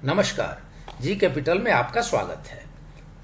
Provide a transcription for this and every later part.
नमस्कार, G capital में आपका स्वागत है।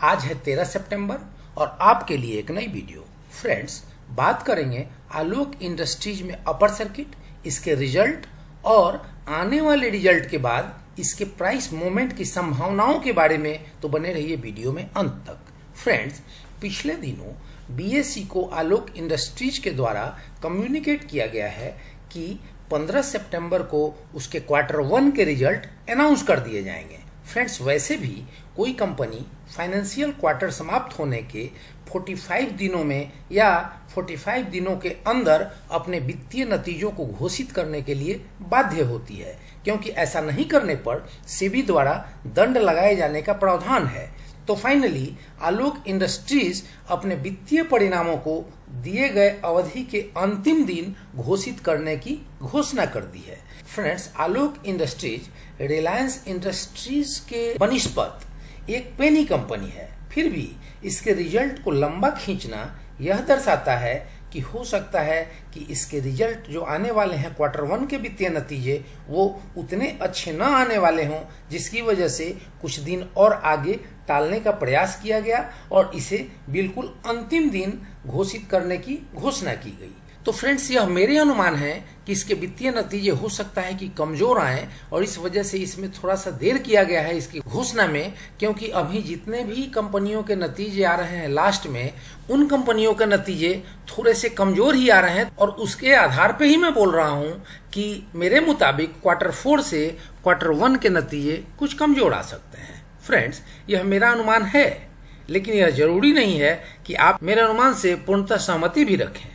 आज है 13 सितंबर और आपके लिए एक नई वीडियो। फ्रेंड्स, बात करेंगे आलोक इंडस्ट्रीज में अपर सर्किट, इसके रिजल्ट और आने वाले रिजल्ट के बाद इसके प्राइस मूवमेंट की संभावनाओं के बारे में। तो बने रहिए वीडियो में अंत तक। फ्रेंड्स, पिछले दिनों बीएसई को आलोक इंडस्ट्रीज के द्वारा कम्युनिकेट किया गया है कि 15 सितंबर को उसके क्वार्टर 1 के रिजल्ट अनाउंस कर दिए जाएंगे। फ्रेंड्स, वैसे भी कोई कंपनी फाइनेंशियल क्वार्टर समाप्त होने के 45 दिनों में या 45 दिनों के अंदर अपने वित्तीय नतीजों को घोषित करने के लिए बाध्य होती है, क्योंकि ऐसा नहीं करने पर सेबी द्वारा दंड लगाए जाने का प्रावधान है। तो फाइनली आलोक इंडस्ट्रीज अपने वित्तीय परिणामों को दिए गए अवधि के अंतिम दिन घोषित करने की घोषणा कर दी है। फ्रेंड्स, आलोक इंडस्ट्रीज रिलायंस इंडस्ट्रीज के बनिस्पत एक पेनी कंपनी है, फिर भी इसके रिजल्ट को लंबा खींचना यह दर्शाता है कि हो सकता है कि इसके रिजल्ट जो आने वाले हैं क्वार्टर 1 के वित्तीय नतीजे वो उतने अच्छे न आने वाले हों, जिसकी वजह से कुछ दिन और आगे टालने का प्रयास किया गया और इसे बिल्कुल अंतिम दिन घोषित करने की घोषणा की गई। तो फ्रेंड्स, यह मेरे अनुमान है कि इसके वित्तीय नतीजे हो सकता है कि कमजोर आए और इस वजह से इसमें थोड़ा सा देर किया गया है इसकी घोषणा में, क्योंकि अभी जितने भी कंपनियों के नतीजे आ रहे हैं लास्ट में, उन कंपनियों के नतीजे थोड़े से कमजोर ही आ रहे हैं और उसके आधार पे ही मैं बोल रहा हूं कि मेरे मुताबिक क्वार्टर 4 से क्वार्टर 1 के नतीजे कुछ कमजोर आ सकते हैं। फ्रेंड्स, यह मेरा अनुमान है, लेकिन यह जरूरी नहीं है कि आप मेरे अनुमान से पूर्णतः सहमति भी रखें।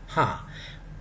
हाँ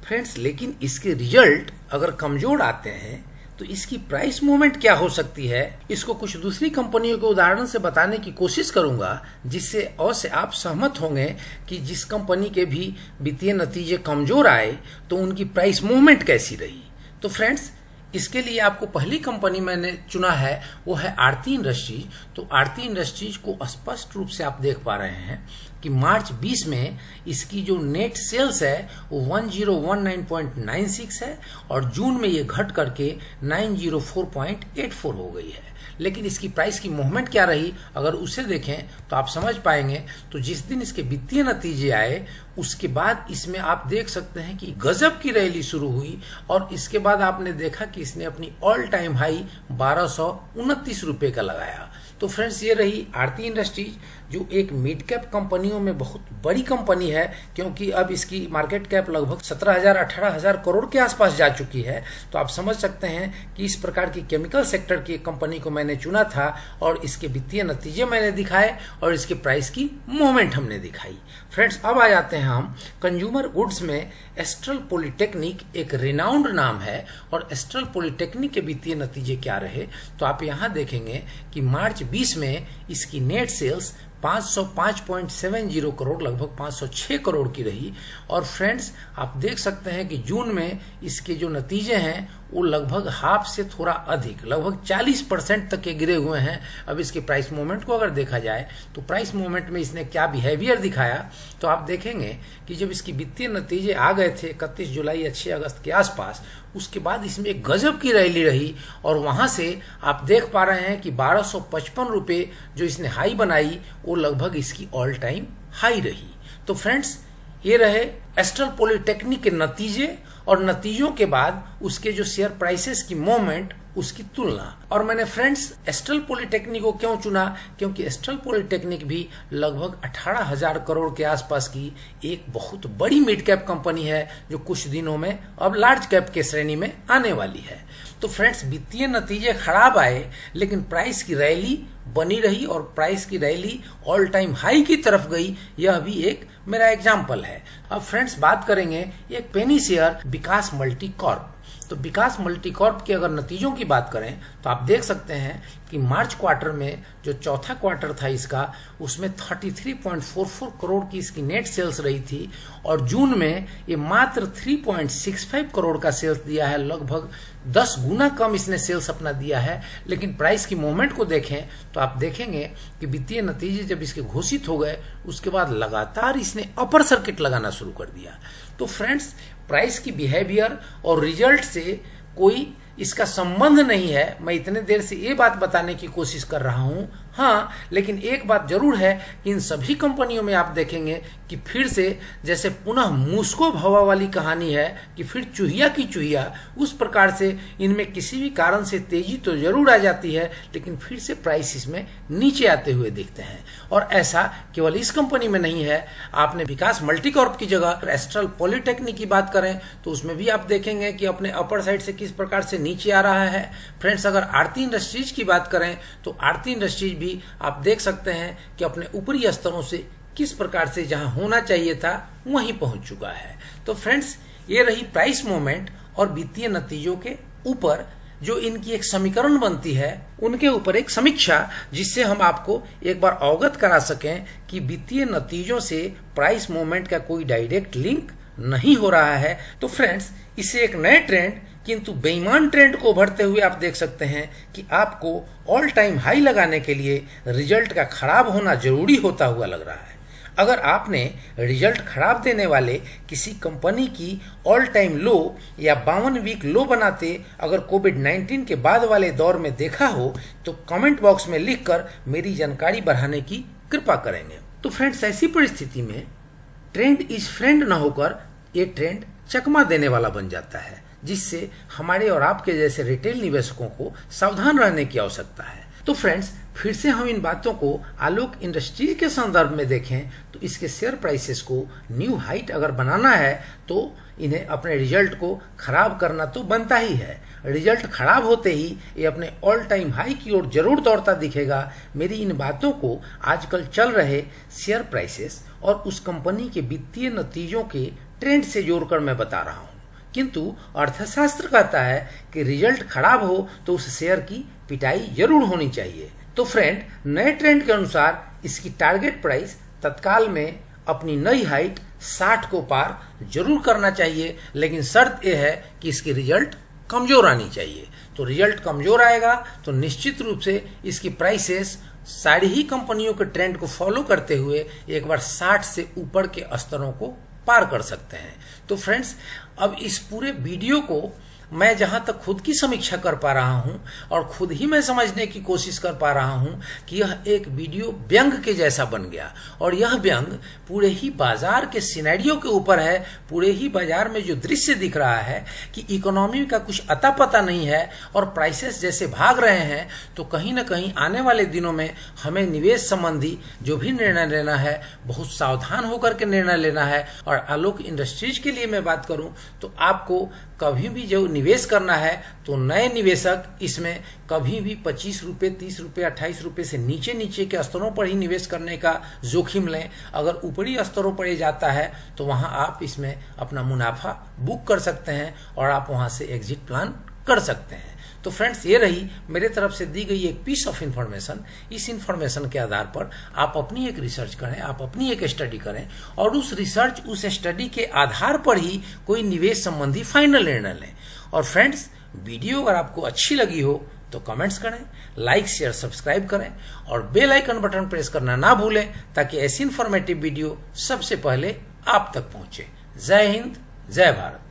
फ्रेंड्स, लेकिन इसके रिजल्ट अगर कमजोर आते हैं तो इसकी प्राइस मूवमेंट क्या हो सकती है, इसको कुछ दूसरी कंपनियों के उदाहरण से बताने की कोशिश करूंगा, जिससे अवश्य आप सहमत होंगे कि जिस कंपनी के भी वित्तीय नतीजे कमजोर आए तो उनकी प्राइस मूवमेंट कैसी रही। तो फ्रेंड्स, इसके लिए आपको पहली कंपनी मैंने चुना है वो है आरती इंडस्ट्रीज। तो आरती इंडस्ट्रीज को स्पष्ट रूप से आप देख पा रहे हैं कि मार्च 20 में इसकी जो नेट सेल्स है वो 1019.96 है और जून में ये घट करके 904.84 हो गई है। लेकिन इसकी प्राइस की मूवमेंट क्या रही, अगर उसे देखें तो आप समझ पाएंगे। तो जिस दिन इसके वित्तीय नतीजे आए उसके बाद इसमें आप देख सकते हैं कि गजब की रैली शुरू हुई और इसके बाद आपने देखा कि इसने अपनी ऑल टाइम हाई 1229 रुपए का लगाया। तो फ्रेंड्स, ये रही आरती इंडस्ट्रीज, जो एक मिड कैप कंपनियों में बहुत बड़ी कंपनी है, क्योंकि अब इसकी मार्केट कैप लगभग 17,000-18,000 करोड़ के आसपास जा चुकी है। तो आप समझ सकते हैं कि इस प्रकार की केमिकल सेक्टर की कंपनी को मैंने चुना था और इसके वित्तीय नतीजे मैंने दिखाए और इसके प्राइस की मूवमेंट हमने दिखाई। फ्रेंड्स, अब आ जाते हैं हम कंज्यूमर गुड्स में। एस्ट्रल पॉलिटेक्निक एक रिनाउंड नाम है और एस्ट्रल पॉलिटेक्निक के वित्तीय नतीजे क्या रहे, तो आप यहां देखेंगे कि मार्च 20 में इसकी नेट सेल्स 505.70 करोड़, लगभग 506 करोड़ की रही। और फ्रेंड्स, आप देख सकते हैं कि जून में इसके जो नतीजे हैं वो लगभग हाफ से थोड़ा अधिक, लगभग 40% तक के गिरे हुए हैं। अब इसके प्राइस मूवमेंट को अगर देखा जाए तो प्राइस मूवमेंट में इसने क्या बिहेवियर दिखाया, तो आप देखेंगे कि जब इसकी वित्तीय नतीजे आ गए थे 31 जुलाई या 6 अगस्त के आसपास, उसके बाद इसमें एक गजब की रैली रही और वहां से आप देख पा रहे हैं कि 1255 रुपए जो इसने हाई बनाई वो लगभग इसकी ऑल टाइम हाई रही। तो फ्रेंड्स, ये रहे एस्ट्रल पॉलिटेक्निक के नतीजे और नतीजों के बाद उसके जो शेयर प्राइसेस की मूवमेंट, उसकी तुलना। और मैंने फ्रेंड्स एस्ट्रल पॉलिटेक्निक को क्यों चुना, क्योंकि एस्ट्रल पॉलिटेक्निक भी लगभग 18,000 करोड़ के आसपास की एक बहुत बड़ी मिड कैप कंपनी है, जो कुछ दिनों में अब लार्ज कैप के श्रेणी में आने वाली है। तो फ्रेंड्स, वित्तीय नतीजे खराब आए लेकिन प्राइस की रैली बनी रही और प्राइस की रैली ऑल टाइम हाई की तरफ गई, यह भी एक मेरा एग्जाम्पल है। अब फ्रेंड्स, बात करेंगे एक पेनी शेयर विकास मल्टी कॉर्प। तो विकास मल्टी कॉर्प के अगर नतीजों की बात करें तो आप देख सकते हैं कि मार्च क्वार्टर में जो चौथा क्वार्टर था इसका, उसमें 33.44 करोड़ की इसकी नेट सेल्स रही थी और जून में ये मात्र 3.65 करोड़ का सेल्स दिया है, लगभग 10 गुना कम इसने सेल्स अपना दिया है। लेकिन प्राइस की मूवमेंट को देखें तो आप देखेंगे कि वित्तीय नतीजे जब इसके घोषित हो गए उसके बाद लगातार इसने अपर सर्किट लगाना शुरू कर दिया। तो फ्रेंड्स, प्राइस की बिहेवियर और रिजल्ट से कोई इसका संबंध नहीं है, मैं इतने देर से ये बात बताने की कोशिश कर रहा हूं। हाँ, लेकिन एक बात जरूर है कि इन सभी कंपनियों में आप देखेंगे कि फिर से जैसे पुनः मूसको भवा वाली कहानी है कि फिर चूहिया की चूहिया, उस प्रकार से इनमें किसी भी कारण से तेजी तो जरूर आ जाती है, लेकिन फिर से प्राइस इसमें नीचे आते हुए दिखते हैं। और ऐसा केवल इस कंपनी में नहीं है, आपने विकास मल्टीकॉर्प की जगह एस्ट्रल पॉलिटेक्निक की बात करें तो उसमें भी आप देखेंगे कि अपने अपर साइड से किस प्रकार से नीचे आ रहा है। फ्रेंड्स, अगर आरती इंडस्ट्रीज की बात करें तो आरती इंडस्ट्रीज भी आप देख सकते हैं कि अपने ऊपरी स्तरों से किस प्रकार से जहां होना चाहिए था वहीं पहुंच चुका है। तो फ्रेंड्स, ये रही प्राइस मूवमेंट और वित्तीय नतीजों के ऊपर जो इनकी एक समीकरण बनती है, उनके ऊपर एक समीक्षा, जिससे हम आपको एक बार अवगत करा सकें कि वित्तीय नतीजों से प्राइस मूवमेंट का कोई डायरेक्ट लिंक नहीं हो रहा है। तो फ्रेंड्स, इसे एक नए ट्रेंड किंतु बेईमान ट्रेंड को उभरते हुए आप देख सकते हैं कि आपको ऑल टाइम हाई लगाने के लिए रिजल्ट का खराब होना जरूरी होता हुआ लग रहा है। अगर आपने रिजल्ट खराब देने वाले किसी कंपनी की ऑल टाइम लो या 52 वीक लो बनाते अगर कोविड-19 के बाद वाले दौर में देखा हो तो कमेंट बॉक्स में लिखकर मेरी जानकारी बढ़ाने की कृपा करेंगे। तो फ्रेंड्स, ऐसी परिस्थिति में ट्रेंड इज फ्रेंड न होकर ये ट्रेंड चकमा देने वाला बन जाता है, जिससे हमारे और आपके जैसे रिटेल निवेशकों को सावधान रहने की आवश्यकता है। तो फ्रेंड्स, फिर से हम इन बातों को आलोक इंडस्ट्रीज के संदर्भ में देखें तो इसके शेयर प्राइसेस को न्यू हाइट अगर बनाना है तो इन्हें अपने रिजल्ट को खराब करना तो बनता ही है। रिजल्ट खराब होते ही ये अपने ऑल टाइम हाई की ओर जरूर दौड़ता दिखेगा। मेरी इन बातों को आजकल चल रहे शेयर प्राइसेस और उस कंपनी के वित्तीय नतीजों के ट्रेंड से जोड़कर मैं बता रहा हूँ, किंतु अर्थशास्त्र कहता है कि रिजल्ट खराब हो तो उस शेयर की पिटाई जरूर होनी चाहिए। तो फ्रेंड, नए ट्रेंड के अनुसार इसकी टारगेट प्राइस तत्काल में अपनी नई हाइट 60 को पार जरूर करना चाहिए, लेकिन शर्त यह है कि इसकी रिजल्ट कमजोर आनी चाहिए। तो रिजल्ट कमजोर आएगा तो निश्चित रूप से इसकी प्राइसेस सारी ही कंपनियों के ट्रेंड को फॉलो करते हुए एक बार 60 से ऊपर के स्तरों को पार कर सकते हैं। तो फ्रेंड्स, अब इस पूरे वीडियो को मैं जहां तक खुद की समीक्षा कर पा रहा हूं और खुद ही मैं समझने की कोशिश कर पा रहा हूं कि यह एक वीडियो व्यंग के जैसा बन गया, और यह व्यंग पूरे ही बाजार के सिनेरियो के ऊपर है। पूरे ही बाजार में जो दृश्य दिख रहा है कि इकोनॉमी का कुछ अता पता नहीं है और प्राइसेस जैसे भाग रहे हैं, तो कहीं ना कहीं आने वाले दिनों में हमें निवेश संबंधी जो भी निर्णय लेना है बहुत सावधान होकर के निर्णय लेना है। और आलोक इंडस्ट्रीज के लिए मैं बात करूं तो आपको कभी भी जो निवेश करना है तो नए निवेशक इसमें कभी भी 25 रुपए, 30 रुपए, 28 रुपए से नीचे के स्तरों पर ही निवेश करने का जोखिम लें। अगर ऊपरी स्तरों पर ये जाता है तो वहां आप इसमें अपना मुनाफा बुक कर सकते हैं और आप वहां से एग्जिट प्लान कर सकते हैं। तो फ्रेंड्स, ये रही मेरे तरफ से दी गई एक पीस ऑफ इंफॉर्मेशन। इस इंफॉर्मेशन के आधार पर आप अपनी एक रिसर्च करें, आप अपनी एक स्टडी करें और उस रिसर्च, उस स्टडी के आधार पर ही कोई निवेश संबंधी फाइनल निर्णय लें। और फ्रेंड्स, वीडियो अगर आपको अच्छी लगी हो तो कमेंट्स करें, लाइक, शेयर, सब्सक्राइब करें और बेल आइकन बटन प्रेस करना ना भूलें ताकि ऐसी इंफॉर्मेटिव वीडियो सबसे पहले आप तक पहुंचे। जय हिंद, जय भारत।